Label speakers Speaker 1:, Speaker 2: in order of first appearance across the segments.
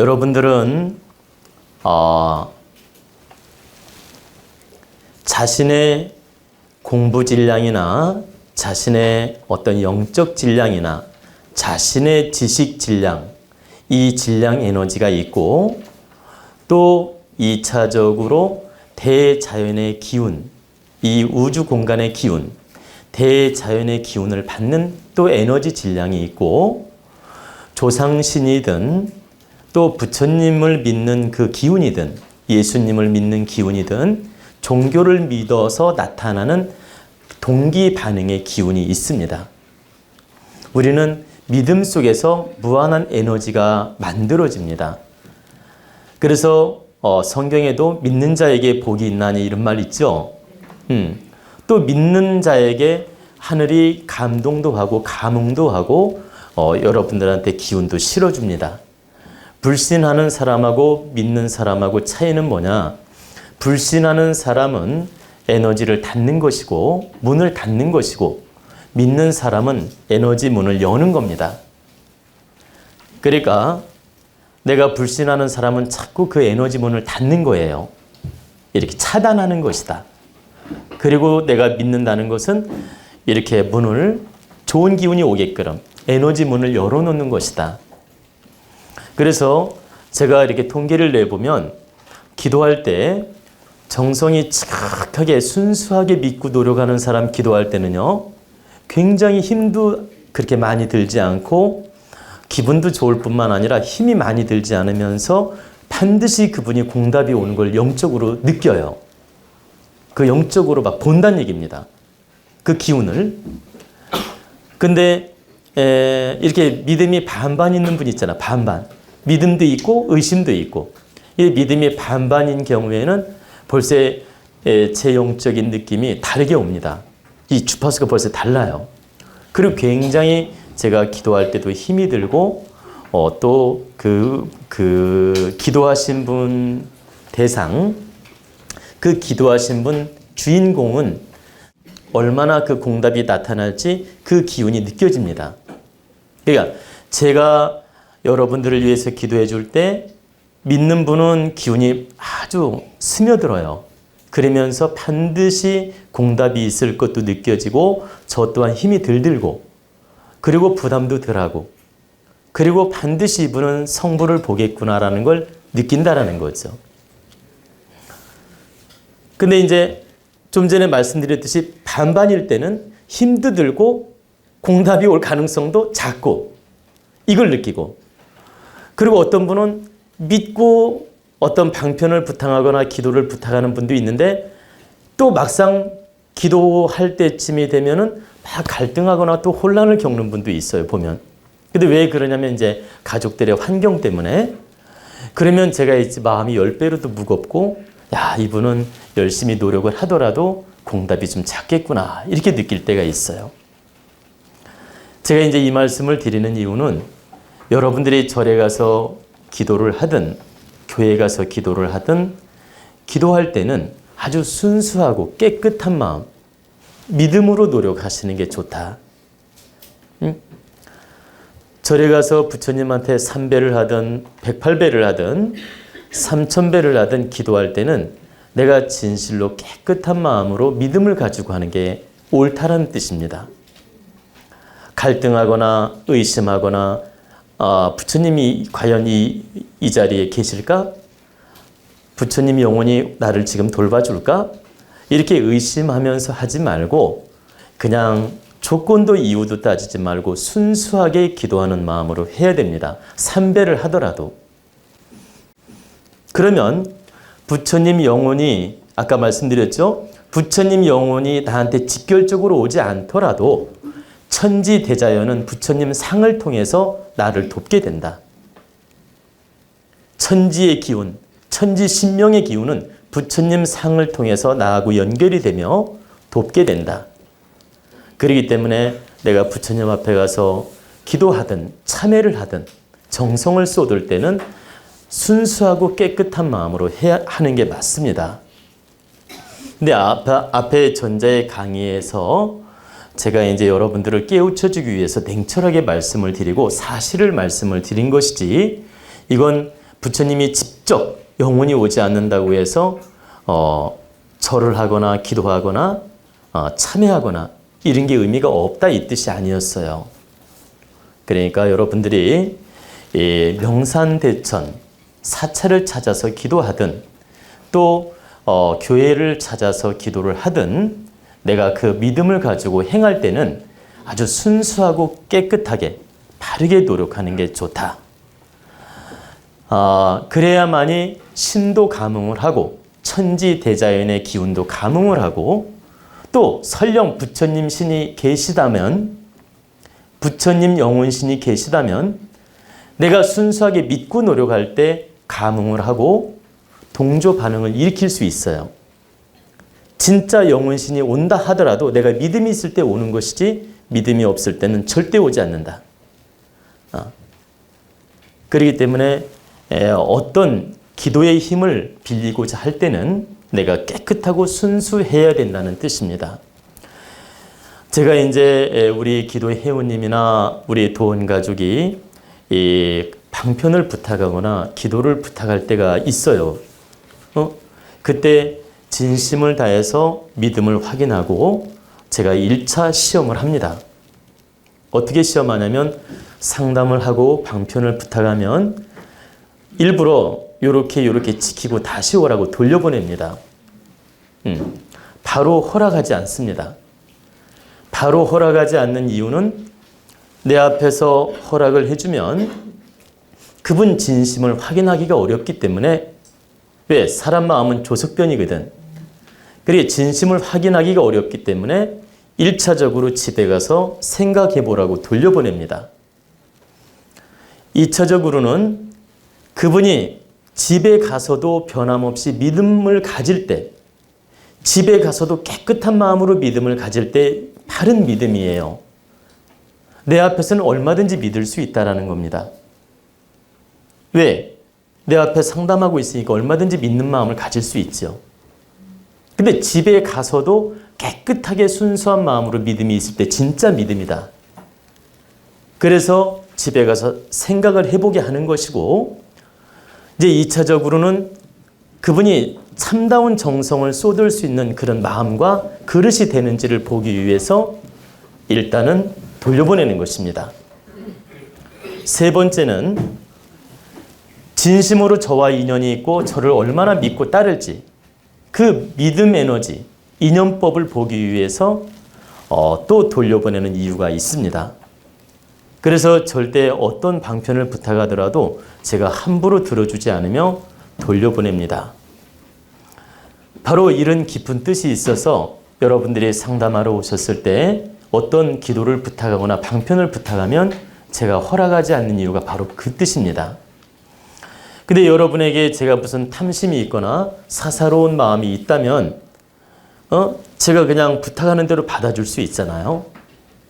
Speaker 1: 여러분들은 자신의 공부 질량이나 자신의 어떤 영적 질량이나 자신의 지식 질량, 이 질량 에너지가 있고 또 2차적으로 대자연의 기운, 이 우주 공간의 기운, 대자연의 기운을 받는 또 에너지 질량이 있고 조상신이든 또 부처님을 믿는 그 기운이든 예수님을 믿는 기운이든 종교를 믿어서 나타나는 동기 반응의 기운이 있습니다. 우리는 믿음 속에서 무한한 에너지가 만들어집니다. 그래서 성경에도 믿는 자에게 복이 있나니 이런 말 있죠. 또 믿는 자에게 하늘이 감동도 하고 감흥도 하고 여러분들한테 기운도 실어줍니다. 불신하는 사람하고 믿는 사람하고 차이는 뭐냐? 불신하는 사람은 에너지를 닫는 것이고 문을 닫는 것이고 믿는 사람은 에너지 문을 여는 겁니다. 그러니까 내가 불신하는 사람은 자꾸 그 에너지 문을 닫는 거예요. 이렇게 차단하는 것이다. 그리고 내가 믿는다는 것은 이렇게 문을 좋은 기운이 오게끔 에너지 문을 열어놓는 것이다. 그래서 제가 이렇게 통계를 내보면 기도할 때 정성이 지각하게 순수하게 믿고 노력하는 사람 기도할 때는요, 굉장히 힘도 그렇게 많이 들지 않고 기분도 좋을 뿐만 아니라 힘이 많이 들지 않으면서 반드시 그분이 공답이 오는 걸 영적으로 느껴요. 그 영적으로 막 본다는 얘기입니다. 그 기운을. 근데 이렇게 믿음이 반반 있는 분 있잖아. 반반. 믿음도 있고 의심도 있고. 이 믿음이 반반인 경우에는 벌써 제 영적인 느낌이 다르게 옵니다. 이 주파수가 벌써 달라요. 그리고 굉장히 제가 기도할 때도 힘이 들고 또 그 기도하신 분 대상, 그 기도하신 분 주인공은 얼마나 그 공답이 나타날지 그 기운이 느껴집니다. 그러니까 제가 여러분들을 위해서 기도해 줄 때 믿는 분은 기운이 아주 스며들어요. 그러면서 반드시 공답이 있을 것도 느껴지고 저 또한 힘이 들고 그리고 부담도 덜하고 그리고 반드시 이분은 성부를 보겠구나라는 걸 느낀다라는 거죠. 근데 이제 좀 전에 말씀드렸듯이 반반일 때는 힘도 들고 공답이 올 가능성도 작고 이걸 느끼고 그리고 어떤 분은 믿고 어떤 방편을 부탁하거나 기도를 부탁하는 분도 있는데 또 막상 기도할 때쯤이 되면은 막 갈등하거나 또 혼란을 겪는 분도 있어요, 보면. 근데 왜 그러냐면 이제 가족들의 환경 때문에 그러면 제가 이제 마음이 10배로 더 무겁고 야, 이분은 열심히 노력을 하더라도 공답이 좀 작겠구나. 이렇게 느낄 때가 있어요. 제가 이제 이 말씀을 드리는 이유는 여러분들이 절에 가서 기도를 하든 교회 가서 기도를 하든 기도할 때는 아주 순수하고 깨끗한 마음, 믿음으로 노력하시는 게 좋다. 절에 가서 부처님한테 3배를 하든 108배를 하든 3000배를 하든 기도할 때는 내가 진실로 깨끗한 마음으로 믿음을 가지고 하는 게 옳다라는 뜻입니다. 갈등하거나 의심하거나 부처님이 과연 이 자리에 계실까? 부처님이 영원히 나를 지금 돌봐줄까? 이렇게 의심하면서 하지 말고 그냥 조건도 이유도 따지지 말고 순수하게 기도하는 마음으로 해야 됩니다. 3배를 하더라도. 그러면 부처님 영혼이 아까 말씀드렸죠? 부처님 영혼이 나한테 직결적으로 오지 않더라도 천지 대자연은 부처님 상을 통해서 나를 돕게 된다. 천지의 기운, 천지 신명의 기운은 부처님 상을 통해서 나하고 연결이 되며 돕게 된다. 그렇기 때문에 내가 부처님 앞에 가서 기도하든 참회를 하든 정성을 쏟을 때는 순수하고 깨끗한 마음으로 해야 하는 게 맞습니다. 근데 앞에 전자의 강의에서 제가 이제 여러분들을 깨우쳐주기 위해서 냉철하게 말씀을 드리고 사실을 말씀을 드린 것이지 이건 부처님이 직접 영원히 오지 않는다고 해서 절을 하거나 기도하거나 참회하거나 이런 게 의미가 없다 이 뜻이 아니었어요. 그러니까 여러분들이 이 명산대천 사찰을 찾아서 기도하든 또 교회를 찾아서 기도를 하든 내가 그 믿음을 가지고 행할 때는 아주 순수하고 깨끗하게 바르게 노력하는 게 좋다. 그래야만이 신도 감응을 하고 천지 대자연의 기운도 감응을 하고 또 설령 부처님 신이 계시다면 부처님 영혼신이 계시다면 내가 순수하게 믿고 노력할 때 감응을 하고 동조 반응을 일으킬 수 있어요. 진짜 영혼신이 온다 하더라도 내가 믿음이 있을 때 오는 것이지 믿음이 없을 때는 절대 오지 않는다. 그렇기 때문에 어떤 기도의 힘을 빌리고자 할 때는 내가 깨끗하고 순수해야 된다는 뜻입니다. 제가 이제 우리 기도의 회원님이나 우리 도원 가족이 이 방편을 부탁하거나 기도를 부탁할 때가 있어요. 그때 진심을 다해서 믿음을 확인하고 제가 1차 시험을 합니다. 어떻게 시험하냐면 상담을 하고 방편을 부탁하면 일부러 요렇게 지키고 다시 오라고 돌려보냅니다. 바로 허락하지 않습니다. 바로 허락하지 않는 이유는 내 앞에서 허락을 해주면 그분 진심을 확인하기가 어렵기 때문에 왜? 사람 마음은 조석변이거든. 그리고 진심을 확인하기가 어렵기 때문에 1차적으로 집에 가서 생각해 보라고 돌려보냅니다. 2차적으로는 그분이 집에 가서도 변함없이 믿음을 가질 때, 집에 가서도 깨끗한 마음으로 믿음을 가질 때 바른 믿음이에요. 내 앞에서는 얼마든지 믿을 수 있다는 겁니다. 왜? 내 앞에 상담하고 있으니까 얼마든지 믿는 마음을 가질 수 있죠. 근데 집에 가서도 깨끗하게 순수한 마음으로 믿음이 있을 때 진짜 믿음이다. 그래서 집에 가서 생각을 해보게 하는 것이고, 이제 2차적으로는 그분이 참다운 정성을 쏟을 수 있는 그런 마음과 그릇이 되는지를 보기 위해서 일단은 돌려보내는 것입니다. 세 번째는 진심으로 저와 인연이 있고 저를 얼마나 믿고 따를지 그 믿음 에너지, 인연법을 보기 위해서 또 돌려보내는 이유가 있습니다. 그래서 절대 어떤 방편을 부탁하더라도 제가 함부로 들어주지 않으며 돌려보냅니다. 바로 이런 깊은 뜻이 있어서 여러분들이 상담하러 오셨을 때 어떤 기도를 부탁하거나 방편을 부탁하면 제가 허락하지 않는 이유가 바로 그 뜻입니다. 근데 여러분에게 제가 무슨 탐심이 있거나 사사로운 마음이 있다면 제가 그냥 부탁하는 대로 받아줄 수 있잖아요.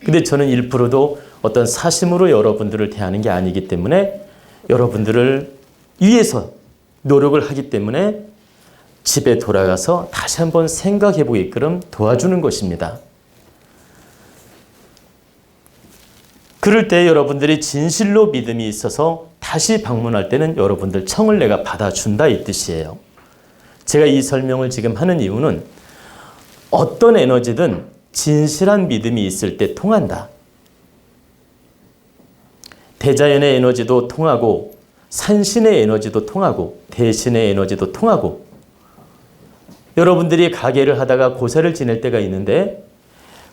Speaker 1: 근데 저는 1%도 어떤 사심으로 여러분들을 대하는 게 아니기 때문에 여러분들을 위해서 노력을 하기 때문에 집에 돌아가서 다시 한번 생각해 보게끔 도와주는 것입니다. 그럴 때 여러분들이 진실로 믿음이 있어서 다시 방문할 때는 여러분들 청을 내가 받아준다 이 뜻이에요. 제가 이 설명을 지금 하는 이유는 어떤 에너지든 진실한 믿음이 있을 때 통한다. 대자연의 에너지도 통하고 산신의 에너지도 통하고 대신의 에너지도 통하고 여러분들이 가게를 하다가 고사를 지낼 때가 있는데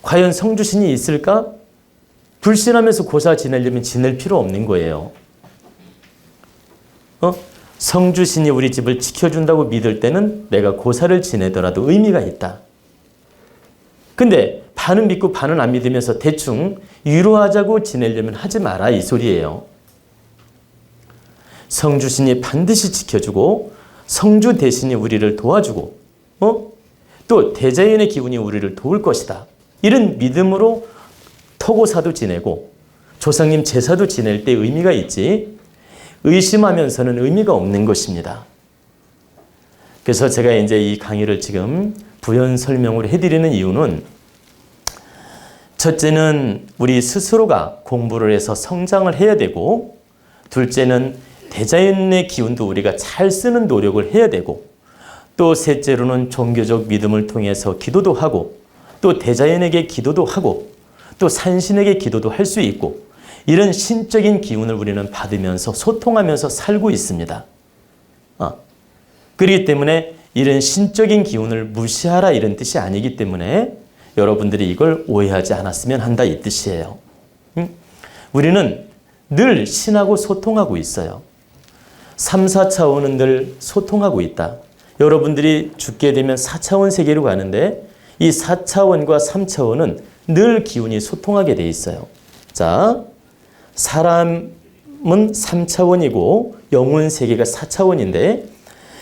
Speaker 1: 과연 성주신이 있을까? 불신하면서 고사 지내려면 지낼 필요 없는 거예요. 성주신이 우리 집을 지켜준다고 믿을 때는 내가 고사를 지내더라도 의미가 있다. 근데 반은 믿고 반은 안 믿으면서 대충 위로하자고 지내려면 하지 마라 이 소리예요. 성주신이 반드시 지켜주고 성주 대신이 우리를 도와주고 또 대자연의 기운이 우리를 도울 것이다. 이런 믿음으로 토고사도 지내고 조상님 제사도 지낼 때 의미가 있지 의심하면서는 의미가 없는 것입니다. 그래서 제가 이제 이 강의를 지금 부연 설명을 해드리는 이유는 첫째는 우리 스스로가 공부를 해서 성장을 해야 되고 둘째는 대자연의 기운도 우리가 잘 쓰는 노력을 해야 되고, 또 셋째로는 종교적 믿음을 통해서 기도도 하고, 또 대자연에게 기도도 하고, 또 산신에게 기도도 할 수 있고, 이런 신적인 기운을 우리는 받으면서 소통하면서 살고 있습니다. 그렇기 때문에 이런 신적인 기운을 무시하라 이런 뜻이 아니기 때문에 여러분들이 이걸 오해하지 않았으면 한다 이 뜻이에요. 우리는 늘 신하고 소통하고 있어요. 3, 4차원은 늘 소통하고 있다. 여러분들이 죽게 되면 4차원 세계로 가는데 이 4차원과 3차원은 늘 기운이 소통하게 돼 있어요. 자, 사람은 3차원이고 영혼 세계가 4차원인데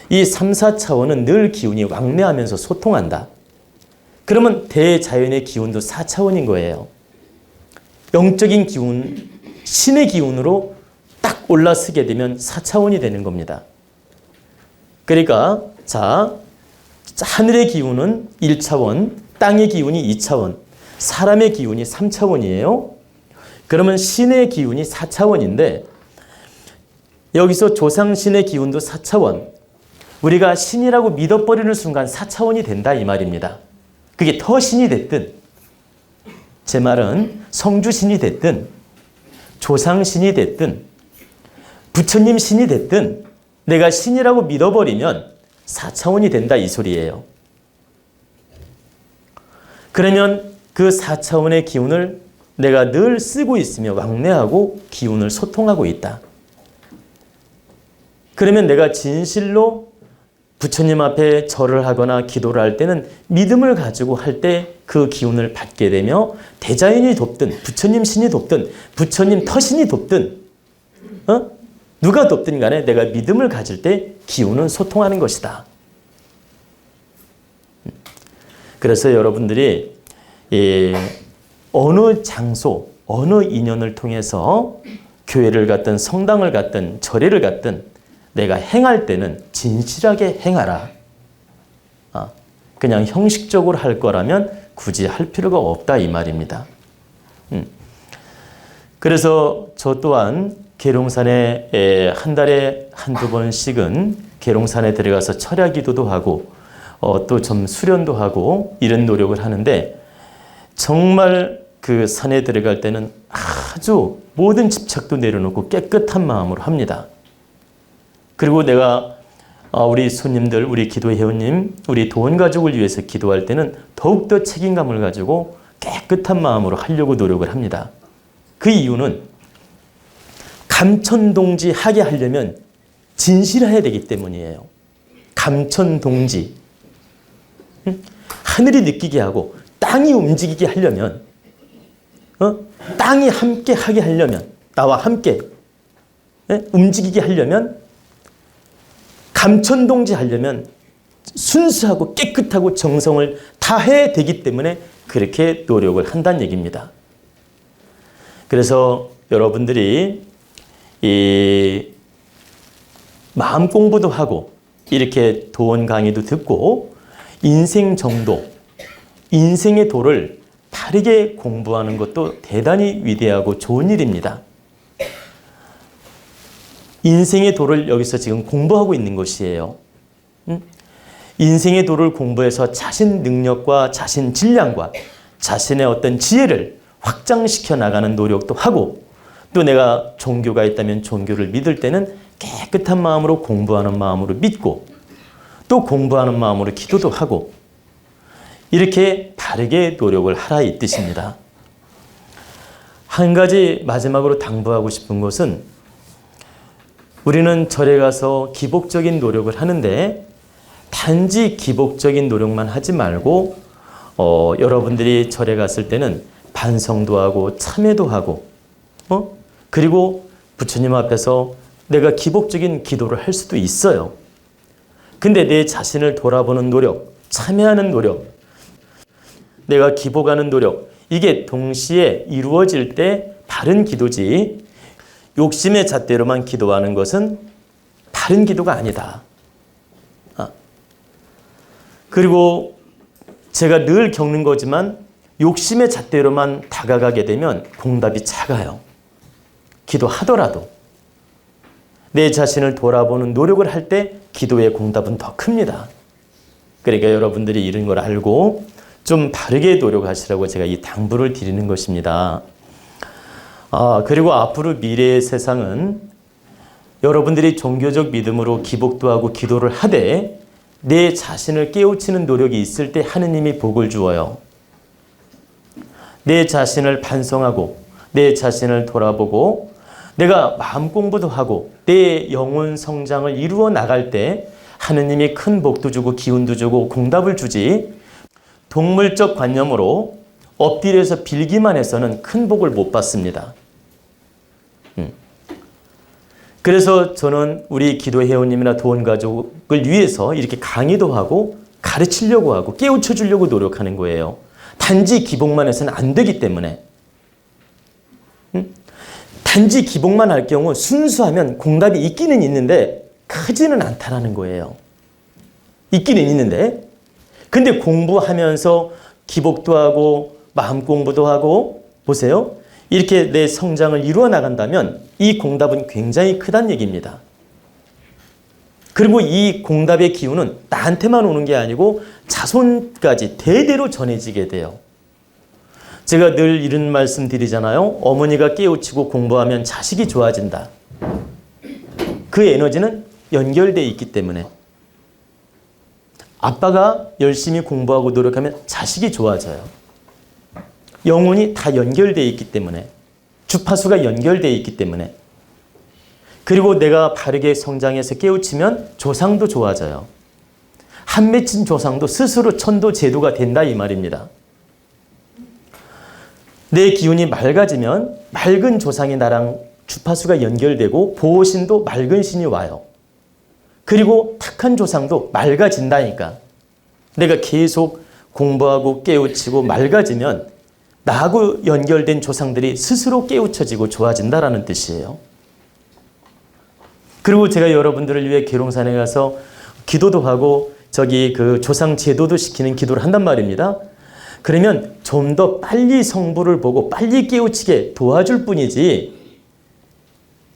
Speaker 1: 이 3, 4차원은 늘 기운이 왕래하면서 소통한다. 그러면 대자연의 기운도 4차원인 거예요. 영적인 기운, 신의 기운으로 딱 올라서게 되면 4차원이 되는 겁니다. 그러니까 자, 하늘의 기운은 1차원, 땅의 기운이 2차원, 사람의 기운이 3차원이에요. 그러면 신의 기운이 4차원인데 여기서 조상신의 기운도 4차원, 우리가 신이라고 믿어버리는 순간 4차원이 된다 이 말입니다. 그게 더 신이 됐든, 제 말은 성주신이 됐든 조상신이 됐든 부처님 신이 됐든 내가 신이라고 믿어버리면 4차원이 된다 이 소리예요. 그러면 그 4차원의 기운을 내가 늘 쓰고 있으며 왕래하고 기운을 소통하고 있다. 그러면 내가 진실로 부처님 앞에 절을 하거나 기도를 할 때는 믿음을 가지고 할 때 그 기운을 받게 되며 대자연이 돕든 부처님 신이 돕든 부처님 터신이 돕든 누가 돕든 간에 내가 믿음을 가질 때 기운은 소통하는 것이다. 그래서 여러분들이 어느 장소, 어느 인연을 통해서 교회를 갔든 성당을 갔든 절에를 갔든 내가 행할 때는 진실하게 행하라. 그냥 형식적으로 할 거라면 굳이 할 필요가 없다 이 말입니다. 그래서 저 또한 계룡산에 한 달에 한두 번씩은 계룡산에 들어가서 철야 기도도 하고 또 좀 수련도 하고 이런 노력을 하는데 정말 그 산에 들어갈 때는 아주 모든 집착도 내려놓고 깨끗한 마음으로 합니다. 그리고 내가 우리 손님들, 우리 기도 회원님, 우리 도원 가족을 위해서 기도할 때는 더욱더 책임감을 가지고 깨끗한 마음으로 하려고 노력을 합니다. 그 이유는 감천동지 하게 하려면 진실해야 되기 때문이에요. 감천동지. 하늘이 느끼게 하고 땅이 움직이게 하려면 땅이 함께 하게 하려면 나와 함께 움직이게 하려면 감천동지 하려면 순수하고 깨끗하고 정성을 다해야 되기 때문에 그렇게 노력을 한다는 얘기입니다. 그래서 여러분들이 이 마음 공부도 하고 이렇게 도원 강의도 듣고 인생 정도, 인생의 도를 바르게 공부하는 것도 대단히 위대하고 좋은 일입니다. 인생의 도를 여기서 지금 공부하고 있는 것이에요. 인생의 도를 공부해서 자신 능력과 자신 질량과 자신의 어떤 지혜를 확장시켜 나가는 노력도 하고 또 내가 종교가 있다면 종교를 믿을 때는 깨끗한 마음으로 공부하는 마음으로 믿고 또 공부하는 마음으로 기도도 하고 이렇게 바르게 노력을 하라 이 뜻입니다. 한 가지 마지막으로 당부하고 싶은 것은 우리는 절에 가서 기복적인 노력을 하는데 단지 기복적인 노력만 하지 말고 여러분들이 절에 갔을 때는 반성도 하고 참회도 하고 그리고 부처님 앞에서 내가 기복적인 기도를 할 수도 있어요. 근데 내 자신을 돌아보는 노력, 참회하는 노력, 내가 기복하는 노력 이게 동시에 이루어질 때 바른 기도지 욕심의 잣대로만 기도하는 것은 바른 기도가 아니다. 그리고 제가 늘 겪는 거지만 욕심의 잣대로만 다가가게 되면 공답이 작아요. 기도하더라도 내 자신을 돌아보는 노력을 할 때 기도의 공답은 더 큽니다. 그러니까 여러분들이 이런 걸 알고 좀 바르게 노력하시라고 제가 이 당부를 드리는 것입니다. 그리고 앞으로 미래의 세상은 여러분들이 종교적 믿음으로 기복도 하고 기도를 하되 내 자신을 깨우치는 노력이 있을 때 하느님이 복을 주어요. 내 자신을 반성하고 내 자신을 돌아보고 내가 마음 공부도 하고 내 영혼 성장을 이루어 나갈 때 하느님이 큰 복도 주고 기운도 주고 공답을 주지, 동물적 관념으로 엎드려서 빌기만 해서는 큰 복을 못 받습니다. 그래서 저는 우리 기도 회원님이나 도원 가족을 위해서 이렇게 강의도 하고 가르치려고 하고 깨우쳐 주려고 노력하는 거예요. 단지 기복만 해서는 안 되기 때문에. 단지 기복만 할 경우 순수하면 공답이 있기는 있는데 크지는 않다라는 거예요. 있기는 있는데. 근데 공부하면서 기복도 하고 마음 공부도 하고 보세요. 이렇게 내 성장을 이루어 나간다면 이 공답은 굉장히 크다는 얘기입니다. 그리고 이 공답의 기운은 나한테만 오는 게 아니고 자손까지 대대로 전해지게 돼요. 제가 늘 이런 말씀 드리잖아요. 어머니가 깨우치고 공부하면 자식이 좋아진다. 그 에너지는 연결되어 있기 때문에. 아빠가 열심히 공부하고 노력하면 자식이 좋아져요. 영혼이 다 연결되어 있기 때문에. 주파수가 연결되어 있기 때문에. 그리고 내가 바르게 성장해서 깨우치면 조상도 좋아져요. 한 맺힌 조상도 스스로 천도 제도가 된다 이 말입니다. 내 기운이 맑아지면 맑은 조상이 나랑 주파수가 연결되고 보호신도 맑은 신이 와요. 그리고 탁한 조상도 맑아진다니까. 내가 계속 공부하고 깨우치고 맑아지면 나하고 연결된 조상들이 스스로 깨우쳐지고 좋아진다라는 뜻이에요. 그리고 제가 여러분들을 위해 계룡산에 가서 기도도 하고 그 조상 제도도 시키는 기도를 한단 말입니다. 그러면 좀 더 빨리 성부를 보고 빨리 깨우치게 도와줄 뿐이지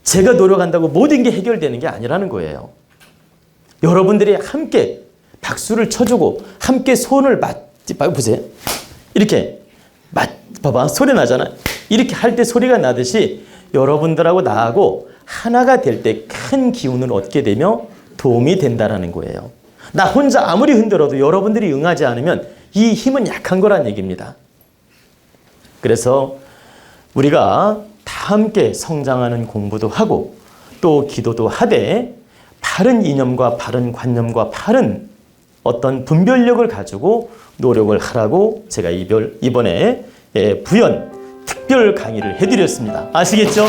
Speaker 1: 제가 노력한다고 모든 게 해결되는 게 아니라는 거예요. 여러분들이 함께 박수를 쳐주고 함께 손을 보세요. 이렇게 봐봐 소리 나잖아요. 이렇게 할 때 소리가 나듯이 여러분들하고 나하고 하나가 될 때 큰 기운을 얻게 되며 도움이 된다는 거예요. 나 혼자 아무리 흔들어도 여러분들이 응하지 않으면 이 힘은 약한 거란 얘기입니다. 그래서 우리가 다 함께 성장하는 공부도 하고 또 기도도 하되 바른 이념과 바른 관념과 바른 어떤 분별력을 가지고 노력을 하라고 제가 이번에 부연 특별 강의를 해드렸습니다. 아시겠죠?